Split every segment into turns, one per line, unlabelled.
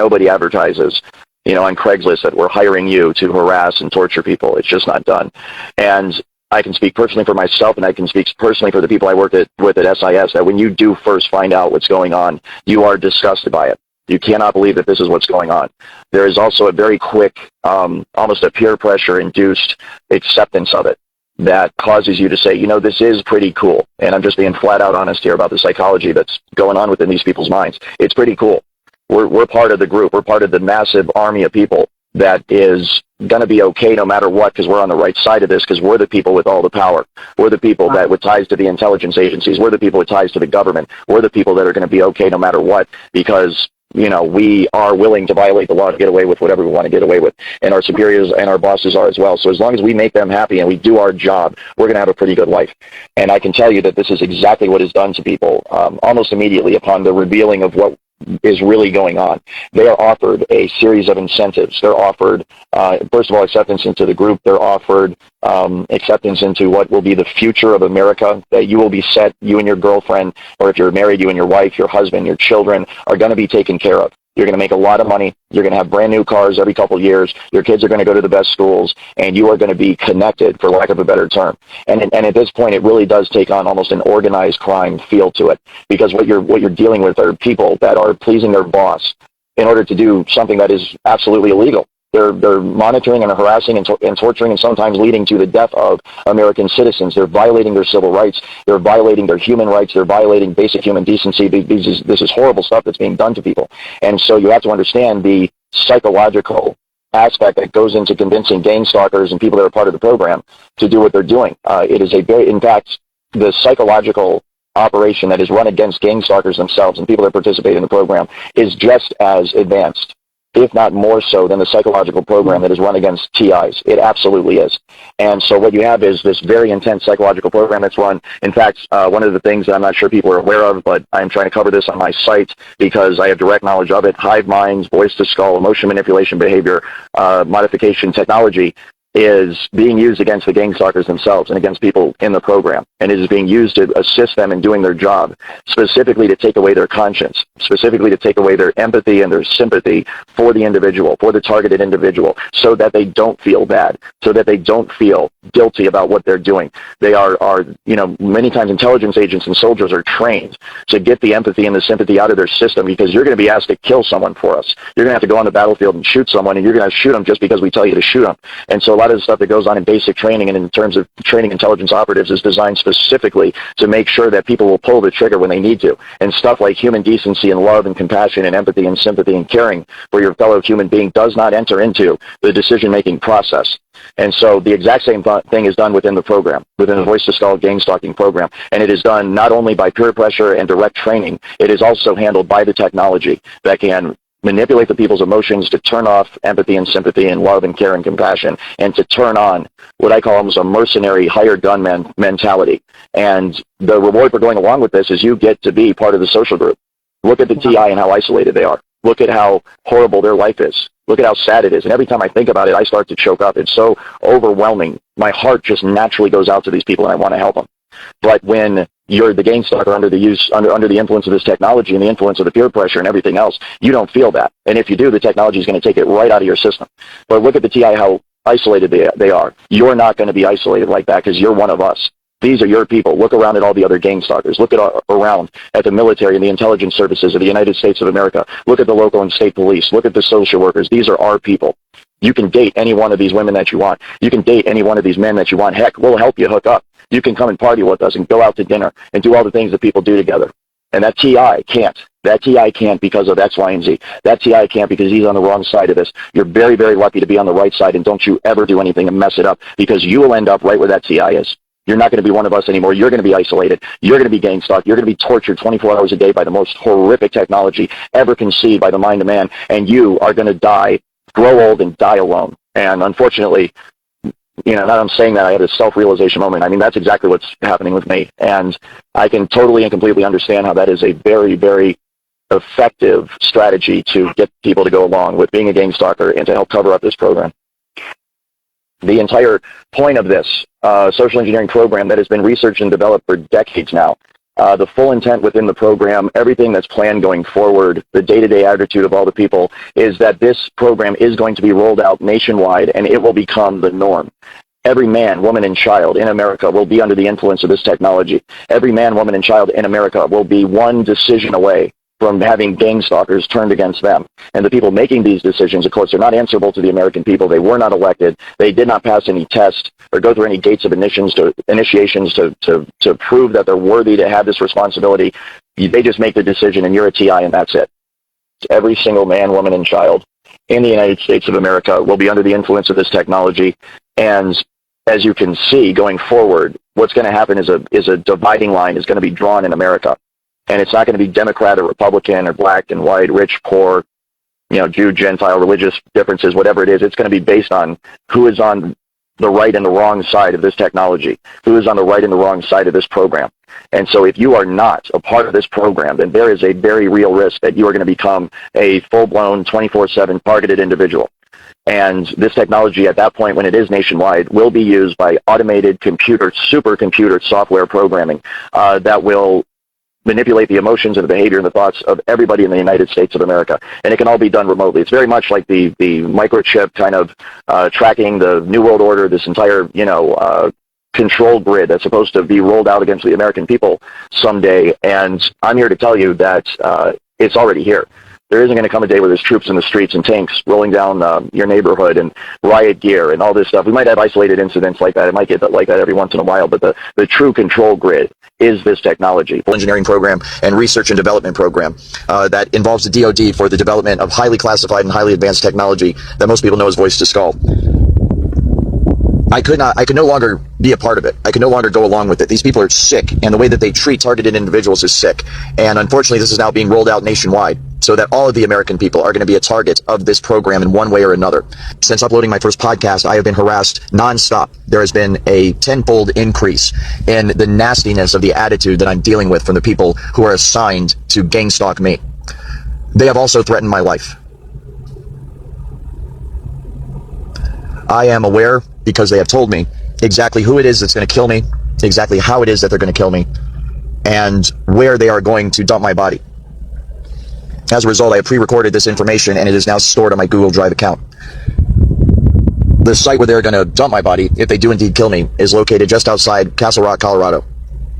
nobody advertises, on Craigslist that we're hiring you to harass and torture people. It's just not done. And I can speak personally for myself, and I can speak personally for the people I work with at SIS, that when you do first find out what's going on, you are disgusted by it. You cannot believe that this is what's going on. There is also a very quick, almost a peer pressure-induced acceptance of it that causes you to say, this is pretty cool. And I'm just being flat out honest here about the psychology that's going on within these people's minds. It's pretty cool. We're part of the group. We're part of the massive army of people that is going to be okay no matter what, because we're on the right side of this, because we're the people with all the power. We're the people that with ties to the intelligence agencies. We're the people with ties to the government. We're the people that are going to be okay no matter what, because we are willing to violate the law to get away with whatever we want to get away with. And our superiors and our bosses are as well. So as long as we make them happy and we do our job, we're going to have a pretty good life. And I can tell you that this is exactly what is done to people almost immediately upon the revealing of what is really going on. They are offered a series of incentives. They're offered, first of all, acceptance into the group. They're offered acceptance into what will be the future of America, that you will be set, you and your girlfriend, or if you're married, you and your wife, your husband, your children are going to be taken care of. You're going to make a lot of money. You're going to have brand new cars every couple of years. Your kids are going to go to the best schools, and you are going to be connected, for lack of a better term. And at this point, it really does take on almost an organized crime feel to it, because what you're dealing with are people that are pleasing their boss in order to do something that is absolutely illegal. They're monitoring and harassing and torturing, and sometimes leading to the death of American citizens. They're violating their civil rights. They're violating their human rights. They're violating basic human decency. This is horrible stuff that's being done to people. And so you have to understand the psychological aspect that goes into convincing gang stalkers and people that are part of the program to do what they're doing. It is in fact, the psychological operation that is run against gang stalkers themselves and people that participate in the program is just as advanced, if not more so, than the psychological program that is run against TIs. It absolutely is. And so what you have is this very intense psychological program that's run. In fact, one of the things that I'm not sure people are aware of, but I'm trying to cover this on my site because I have direct knowledge of it, hive minds, voice to skull, emotion manipulation behavior, modification technology, is being used against the gang stalkers themselves and against people in the program. And it is being used to assist them in doing their job, specifically to take away their conscience, specifically to take away their empathy and their sympathy for the individual, for the targeted individual, so that they don't feel bad, so that they don't feel guilty about what they're doing. They are many times intelligence agents and soldiers are trained to get the empathy and the sympathy out of their system, because you're going to be asked to kill someone for us. You're going to have to go on the battlefield and shoot someone, and you're going to shoot them just because we tell you to shoot them. And so a lot of the stuff that goes on in basic training and in terms of training intelligence operatives is designed specifically to make sure that people will pull the trigger when they need to. And stuff like human decency and love and compassion and empathy and sympathy and caring for your fellow human being does not enter into the decision-making process. And so the exact same thing is done within the program, within the Voice to Skull gang stalking program. And it is done not only by peer pressure and direct training, it is also handled by the technology that can manipulate the people's emotions to turn off empathy and sympathy and love and care and compassion, and to turn on what I call almost a mercenary hired gunman mentality. And the reward for going along with this is you get to be part of the social group. Look at the TI and how isolated they are. Look at how horrible their life is. Look at how sad it is. And every time I think about it, I start to choke up. It's so overwhelming. My heart just naturally goes out to these people, and I want to help them. But when you're the gang stalker under the influence of this technology and the influence of the peer pressure and everything else, you don't feel that. And if you do, the technology is going to take it right out of your system. But look at the TI, how isolated they are. You're not going to be isolated like that, because you're one of us. These are your people. Look around at all the other gang stalkers. Look around at the military and the intelligence services of the United States of America. Look at the local and state police. Look at the social workers. These are our people. You can date any one of these women that you want. You can date any one of these men that you want. Heck, we'll help you hook up. You can come and party with us and go out to dinner and do all the things that people do together. And that TI can't. That TI can't because of X, Y, and Z. That TI can't because he's on the wrong side of this. You're very, very lucky to be on the right side, and don't you ever do anything and mess it up, because you will end up right where that TI is. You're not going to be one of us anymore. You're going to be isolated. You're going to be gang stalked. You're going to be tortured 24 hours a day by the most horrific technology ever conceived by the mind of man, and you are going to die, grow old, and die alone. And unfortunately, now that I'm saying that, I had a self-realization moment. I mean, that's exactly what's happening with me. And I can totally and completely understand how that is a very, very effective strategy to get people to go along with being a gang stalker and to help cover up this program. The entire point of this social engineering program that has been researched and developed for decades now the full intent within the program, everything that's planned going forward, the day-to-day attitude of all the people, is that this program is going to be rolled out nationwide, and it will become the norm. Every man, woman, and child in America will be under the influence of this technology. Every man, woman, and child in America will be one decision away from having gang stalkers turned against them. And the people making these decisions, of course, are not answerable to the American people. They were not elected. They did not pass any tests or go through any gates of initiations to prove that they're worthy to have this responsibility. They just make the decision, and you're a TI, and that's it. Every single man, woman, and child in the United States of America will be under the influence of this technology. And as you can see, going forward, what's going to happen is a dividing line is going to be drawn in America. And it's not going to be Democrat or Republican or black and white, rich, poor, Jew, Gentile, religious differences, whatever it is. It's going to be based on who is on the right and the wrong side of this technology, who is on the right and the wrong side of this program. And so if you are not a part of this program, then there is a very real risk that you are going to become a full-blown 24/7 targeted individual. And this technology at that point, when it is nationwide, will be used by automated supercomputer software programming that will manipulate the emotions and the behavior and the thoughts of everybody in the United States of America. And it can all be done remotely. It's very much like the microchip kind of tracking the New World Order, this entire, control grid that's supposed to be rolled out against the American people someday. And I'm here to tell you that it's already here. There isn't going to come a day where there's troops in the streets and tanks rolling down your neighborhood and riot gear and all this stuff. We might have isolated incidents like that. It might get like that every once in a while, but the true control grid is this technology. Engineering program and research and development program that involves the DoD for the development of highly classified and highly advanced technology that most people know as voice to skull. I could no longer be a part of it. I could no longer go along with it. These people are sick, and the way that they treat targeted individuals is sick. And unfortunately, this is now being rolled out nationwide, so that all of the American people are going to be a target of this program in one way or another. Since uploading my first podcast, I have been harassed nonstop. There has been a tenfold increase in the nastiness of the attitude that I'm dealing with from the people who are assigned to gang stalk me. They have also threatened my life. I am aware, because they have told me exactly who it is that's going to kill me, exactly how it is that they're going to kill me, and where they are going to dump my body. As a result, I have pre-recorded this information, and it is now stored on my Google Drive account. The site where they're going to dump my body, if they do indeed kill me, is located just outside Castle Rock, Colorado,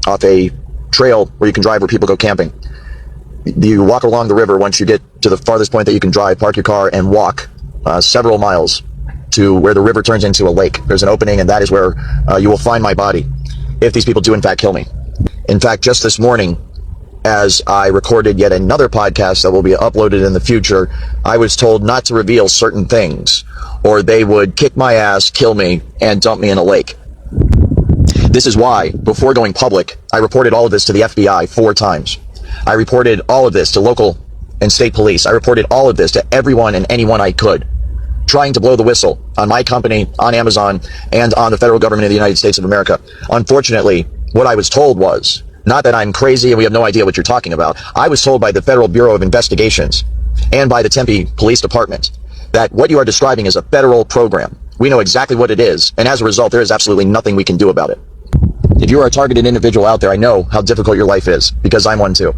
off a trail where you can drive where people go camping. You walk along the river. Once you get to the farthest point that you can drive, park your car and walk several miles to where the river turns into a lake. There's an opening, and that is where you will find my body if these people do in fact kill me. In fact, just this morning, as I recorded yet another podcast that will be uploaded in the future, I was told not to reveal certain things, or they would kick my ass, kill me, and dump me in a lake. This is why, before going public, I reported all of this to the FBI 4 times. I reported all of this to local and state police. I reported all of this to everyone and anyone I could, trying to blow the whistle on my company, on Amazon, and on the federal government of the United States of America. Unfortunately, what I was told was, not that I'm crazy and we have no idea what you're talking about. I was told by the Federal Bureau of Investigations and by the Tempe Police Department that what you are describing is a federal program. We know exactly what it is, and as a result, there is absolutely nothing we can do about it. If you are a targeted individual out there, I know how difficult your life is, because I'm one too.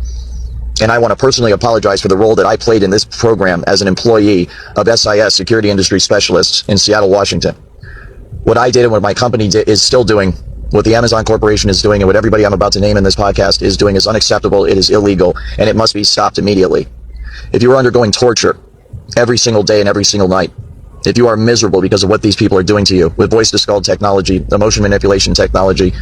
And I want to personally apologize for the role that I played in this program as an employee of SIS, Security Industry Specialists in Seattle, Washington. What I did and what my company is still doing, what the Amazon Corporation is doing, and what everybody I'm about to name in this podcast is doing is unacceptable, it is illegal, and it must be stopped immediately. If you are undergoing torture every single day and every single night, if you are miserable because of what these people are doing to you with voice-to-skull technology, emotion manipulation technology,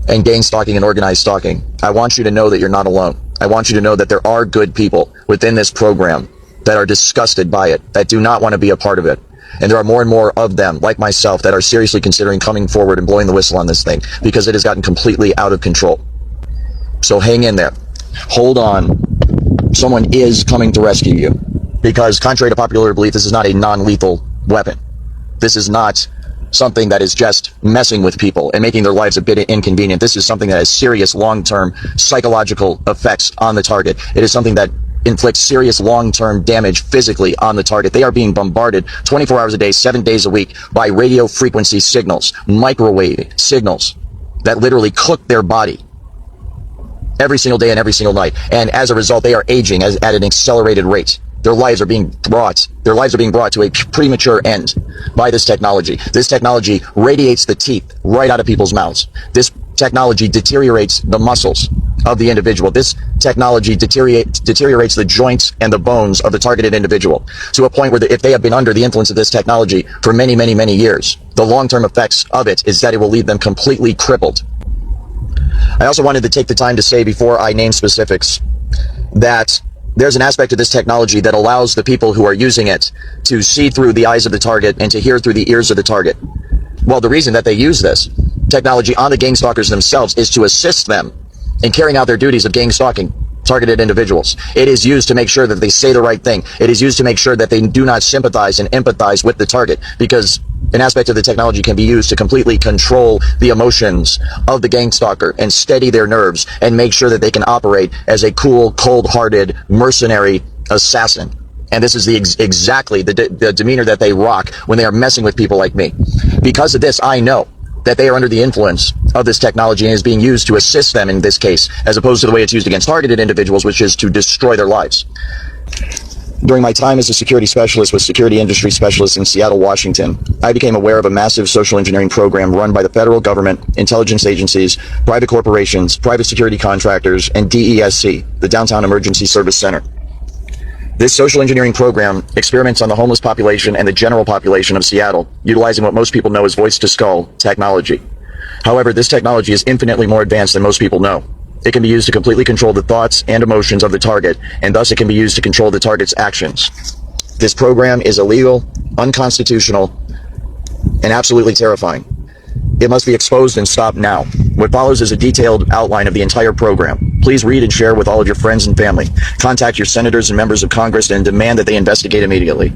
and gang stalking and organized stalking, I want you to know that you're not alone. I want you to know that there are good people within this program that are disgusted by it, that do not want to be a part of it. And there are more and more of them, like myself, that are seriously considering coming forward and blowing the whistle on this thing, because it has gotten completely out of control. So hang in there. Hold on. Someone is coming to rescue you. Because contrary to popular belief, this is not a non-lethal weapon. This is not something that is just messing with people and making their lives a bit inconvenient. This is something that has serious long-term psychological effects on the target. It is something that inflicts serious long-term damage physically on the target. They are being bombarded 24 hours a day, 7 days a week by radio frequency signals, microwave signals that literally cook their body.
every single day and every single night. And as a result, they are aging at an accelerated rate. Their lives are being brought to a premature end by this technology. This technology radiates the teeth right out of people's mouths. This technology deteriorates the muscles of the individual. This technology deteriorates the joints and the bones of the targeted individual to a point where if they have been under the influence of this technology for many, many, many years, the long-term effects of it is that it will leave them completely crippled. I also wanted to take the time to say, before I name specifics, that there's an aspect of this technology that allows the people who are using it to see through the eyes of the target and to hear through the ears of the target. Well, the reason that they use this technology on the gang stalkers themselves is to assist them in carrying out their duties of gang stalking targeted individuals. It is used to make sure that they say the right thing. It is used to make sure that they do not sympathize and empathize with the target, because an aspect of the technology can be used to completely control the emotions of the gang stalker and steady their nerves and make sure that they can operate as a cool, cold-hearted, mercenary assassin. And this is exactly the demeanor that they rock when they are messing with people like me. Because of this, I know that they are under the influence of this technology and is being used to assist them in this case, as opposed to the way it's used against targeted individuals, which is to destroy their lives. During my time as a security specialist with security industry specialists in Seattle, Washington, I became aware of a massive social engineering program run by the federal government, intelligence agencies, private corporations, private security contractors, and DESC, the Downtown Emergency Service Center. This social engineering program experiments on the homeless population and the general population of Seattle, utilizing what most people know as voice-to-skull technology. However, this technology is infinitely more advanced than most people know. It can be used to completely control the thoughts and emotions of the target, and thus it can be used to control the target's actions. This program is illegal, unconstitutional, and absolutely terrifying. It must be exposed and stopped now. What follows is a detailed outline of the entire program. Please read and share with all of your friends and family. Contact your senators and members of Congress and demand that they investigate immediately.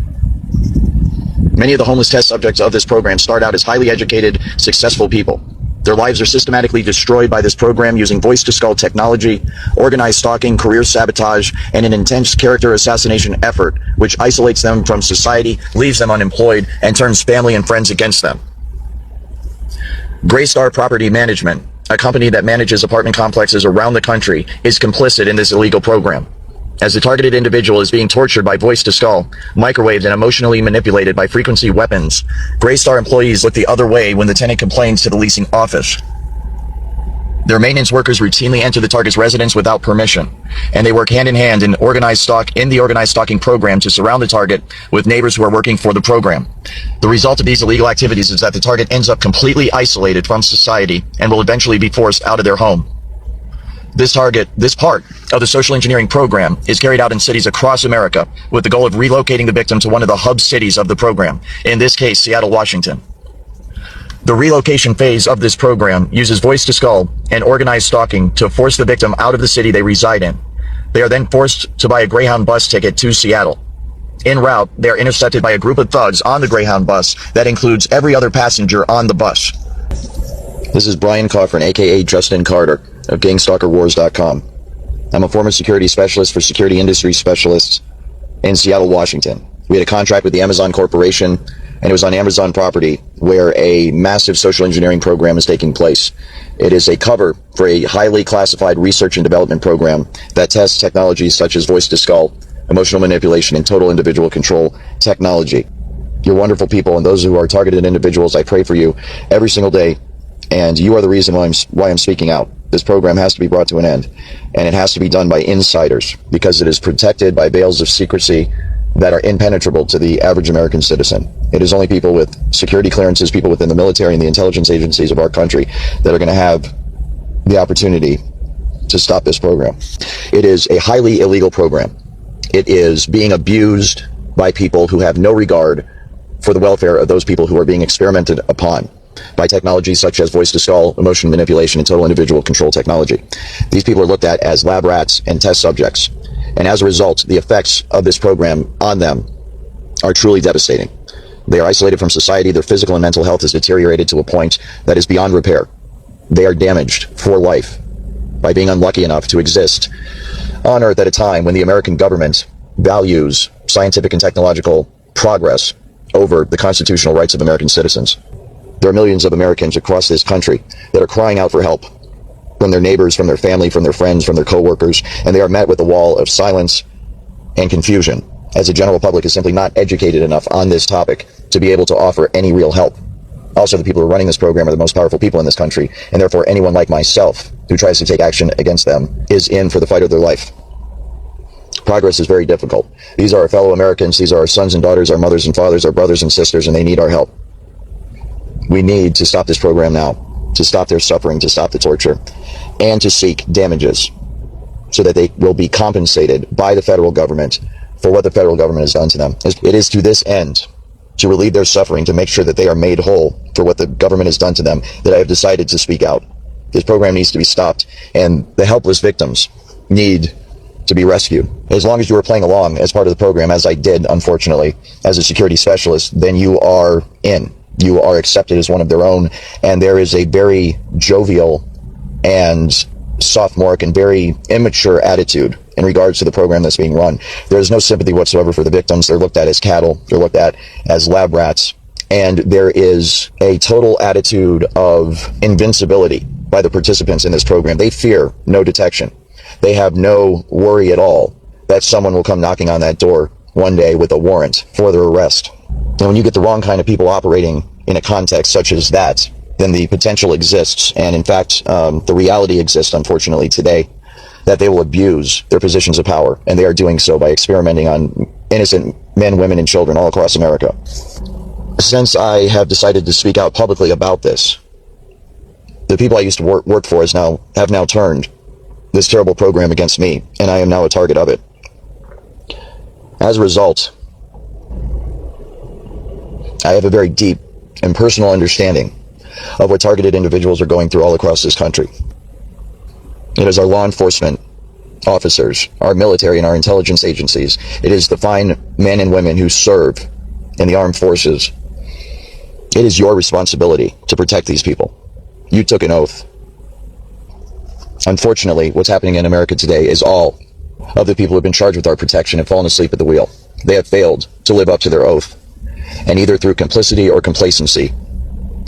Many of the homeless test subjects of this program start out as highly educated, successful people. Their lives are systematically destroyed by this program using voice-to-skull technology, organized stalking, career sabotage, and an intense character assassination effort, which isolates them from society, leaves them unemployed, and turns family and friends against them. Greystar Property Management, a company that manages apartment complexes around the country, is complicit in this illegal program. As the targeted individual is being tortured by voice-to-skull, microwaved, and emotionally manipulated by frequency weapons, Greystar employees look the other way when the tenant complains to the leasing office. Their maintenance workers routinely enter the target's residence without permission, and they work hand-in-hand in the organized stalking program to surround the target with neighbors who are working for the program. The result of these illegal activities is that the target ends up completely isolated from society and will eventually be forced out of their home. This part of the social engineering program is carried out in cities across America with the goal of relocating the victim to one of the hub cities of the program, in this case, Seattle, Washington. The relocation phase of this program uses voice-to-skull and organized stalking to force the victim out of the city they reside in. They are then forced to buy a Greyhound bus ticket to Seattle. En route, they are intercepted by a group of thugs on the Greyhound bus that includes every other passenger on the bus. This is Brian Coffrin, aka Justin Carter, of GANG-STALKERWARS.com. I'm a former security specialist for security industry specialists in Seattle, Washington. We had a contract with the Amazon Corporation, and it was on Amazon property where a massive social engineering program is taking place. It is a cover for a highly classified research and development program that tests technologies such as voice-to-skull, emotional manipulation, and total individual control technology. You're wonderful people, and those who are targeted individuals, I pray for you every single day, and you are the reason why I'm speaking out. This program has to be brought to an end, and it has to be done by insiders, because it is protected by veils of secrecy that are impenetrable to the average American citizen. It is only people with security clearances, people within the military and the intelligence agencies of our country, that are going to have the opportunity to stop this program. It is a highly illegal program. It is being abused by people who have no regard for the welfare of those people who are being experimented upon by technologies such as voice-to-skull, emotion manipulation, and total individual control technology. These people are looked at as lab rats and test subjects, and as a result, the effects of this program on them are truly devastating. They are isolated from society. Their physical and mental health is deteriorated to a point that is beyond repair. They are damaged for life by being unlucky enough to exist on Earth at a time when the American government values scientific and technological progress over the constitutional rights of American citizens. There are millions of Americans across this country that are crying out for help. from their neighbors, from their family, from their friends, from their coworkers, and they are met with a wall of silence and confusion, as the general public is simply not educated enough on this topic to be able to offer any real help. Also, the people who are running this program are the most powerful people in this country, and therefore anyone like myself who tries to take action against them is in for the fight of their life. Progress is very difficult. These are our fellow Americans, these are our sons and daughters, our mothers and fathers, our brothers and sisters, and they need our help. We need to stop this program now, to stop their suffering, to stop the torture, and to seek damages so that they will be compensated by the federal government for what the federal government has done to them. It is to this end, to relieve their suffering, to make sure that they are made whole for what the government has done to them, that I have decided to speak out. This program needs to be stopped, and the helpless victims need to be rescued. As long as you are playing along as part of the program, as I did, unfortunately, as a security specialist, then you are in. You are accepted as one of their own, and there is a very jovial and sophomoric and very immature attitude in regards to the program that's being run. There is no sympathy whatsoever for the victims. They're looked at as cattle. They're looked at as lab rats. And there is a total attitude of invincibility by the participants in this program. They fear no detection. They have no worry at all that someone will come knocking on that door one day with a warrant for their arrest. And when you get the wrong kind of people operating in a context such as that, then the potential exists, and in fact, the reality exists, unfortunately, today, that they will abuse their positions of power, and they are doing so by experimenting on innocent men, women, and children all across America. Since I have decided to speak out publicly about this, the people I used to work for have now turned this terrible program against me, and I am now a target of it. As a result, I have a very deep and personal understanding of what targeted individuals are going through all across this country. It is our law enforcement officers, our military and our intelligence agencies. It is the fine men and women who serve in the armed forces. It is your responsibility to protect these people. You took an oath. Unfortunately, what's happening in America today is all of the people who have been charged with our protection have fallen asleep at the wheel. They have failed to live up to their oath. And either through complicity or complacency,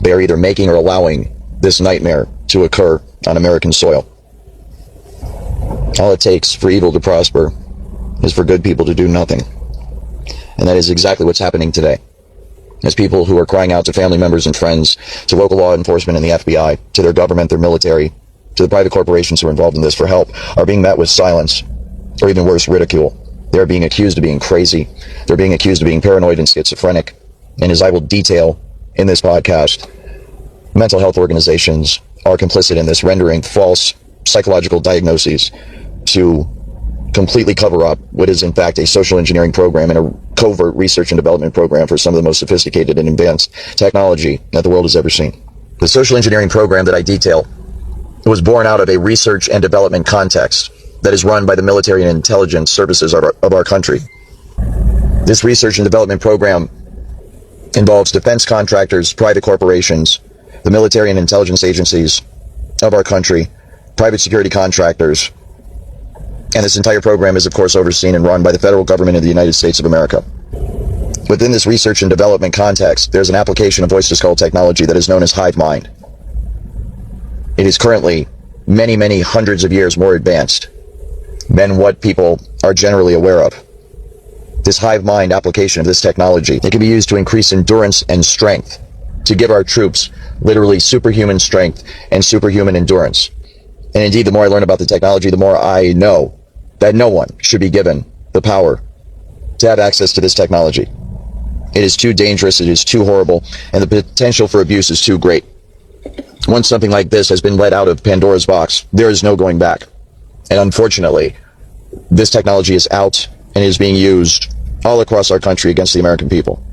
they are either making or allowing this nightmare to occur on American soil. All it takes for evil to prosper is for good people to do nothing. And that is exactly what's happening today. As people who are crying out to family members and friends, to local law enforcement and the FBI, to their government, their military, to the private corporations who are involved in this for help, are being met with silence, or even worse, ridicule. They're being accused of being crazy. They're being accused of being paranoid and schizophrenic. And as I will detail in this podcast, mental health organizations are complicit in this, rendering false psychological diagnoses to completely cover up what is in fact a social engineering program and a covert research and development program for some of the most sophisticated and advanced technology that the world has ever seen. The social engineering program that I detail was born out of a research and development context that is run by the military and intelligence services of our country. This research and development program involves defense contractors, private corporations, the military and intelligence agencies of our country, private security contractors, and this entire program is, of course, overseen and run by the federal government of the United States of America. Within this research and development context, there's an application of voice-to-skull technology that is known as hive mind. It is currently many, many hundreds of years more advanced than what people are generally aware of. This hive mind application of this technology, it can be used to increase endurance and strength, to give our troops literally superhuman strength and superhuman endurance. And indeed, the more I learn about the technology, the more I know that no one should be given the power to have access to this technology. It is too dangerous, it is too horrible, and the potential for abuse is too great. Once something like this has been let out of Pandora's box, there is no going back. And unfortunately, this technology is out and is being used all across our country against the American people.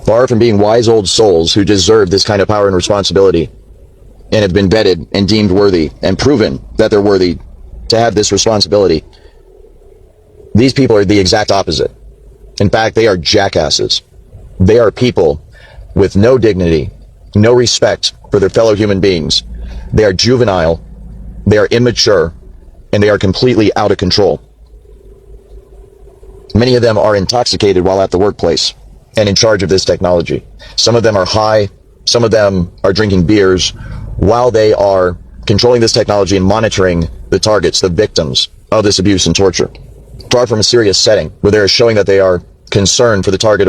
Far from being wise old souls who deserve this kind of power and responsibility and have been vetted and deemed worthy and proven that they're worthy to have this responsibility, these people are the exact opposite. In fact, they are jackasses. They are people with no dignity, no respect for their fellow human beings. They are juvenile, they are immature, and they are completely out of control. Many of them are intoxicated while at the workplace and in charge of this technology. Some of them are high, some of them are drinking beers while they are controlling this technology and monitoring the targets, the victims of this abuse and torture. Far from a serious setting where they are showing that they are concerned for the target